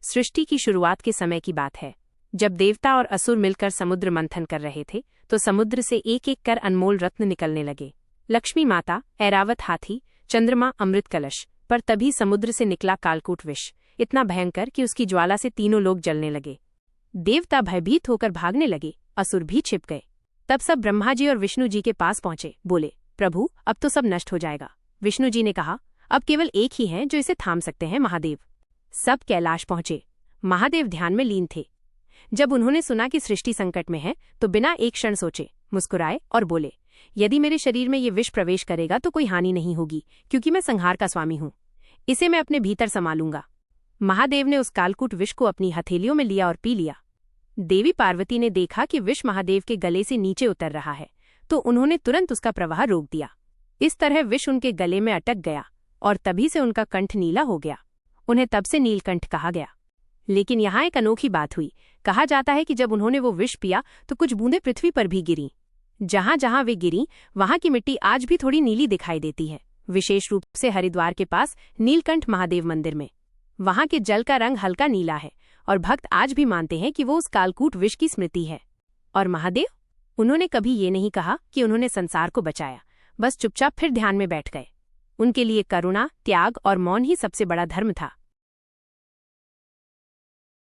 सृष्टि की शुरुआत के समय की बात है। जब देवता और असुर मिलकर समुद्र मंथन कर रहे थे तो समुद्र से एक एक कर अनमोल रत्न निकलने लगे। लक्ष्मी माता, ऐरावत हाथी, चंद्रमा, अमृत कलश। पर तभी समुद्र से निकला कालकूट विष, इतना भयंकर कि उसकी ज्वाला से तीनों लोग जलने लगे। देवता भयभीत होकर भागने लगे, असुर भी छिप गए। तब सब ब्रह्मा जी और विष्णु जी के पास पहुंचे। बोले, प्रभु अब तो सब नष्ट हो जाएगा। विष्णु जी ने कहा, अब केवल एक ही है जो इसे थाम सकते हैं, महादेव। सब कैलाश पहुंचे। महादेव ध्यान में लीन थे। जब उन्होंने सुना कि सृष्टि संकट में है तो बिना एक क्षण सोचे मुस्कुराए और बोले, यदि मेरे शरीर में ये विष प्रवेश करेगा तो कोई हानि नहीं होगी, क्योंकि मैं संहार का स्वामी हूं। इसे मैं अपने भीतर संभालूंगा। महादेव ने उस कालकूट विष को अपनी हथेलियों में लिया और पी लिया। देवी पार्वती ने देखा कि विष महादेव के गले से नीचे उतर रहा है, तो उन्होंने तुरंत उसका प्रवाह रोक दिया। इस तरह विष उनके गले में अटक गया और तभी से उनका कंठ नीला हो गया। उन्हें तब से नीलकंठ कहा गया। लेकिन यहाँ एक अनोखी बात हुई। कहा जाता है कि जब उन्होंने वो विष पिया तो कुछ बूंदें पृथ्वी पर भी गिरीं। जहां जहां वे गिरीं वहां की मिट्टी आज भी थोड़ी नीली दिखाई देती है, विशेष रूप से हरिद्वार के पास नीलकंठ महादेव मंदिर में। वहां के जल का रंग हल्का नीला है और भक्त आज भी मानते हैं कि वो उस कालकूट विष की स्मृति है। और महादेव, उन्होंने कभी ये नहीं कहा कि उन्होंने संसार को बचाया, बस चुपचाप फिर ध्यान में बैठ गए। उनके लिए करुणा, त्याग और मौन ही सबसे बड़ा धर्म था।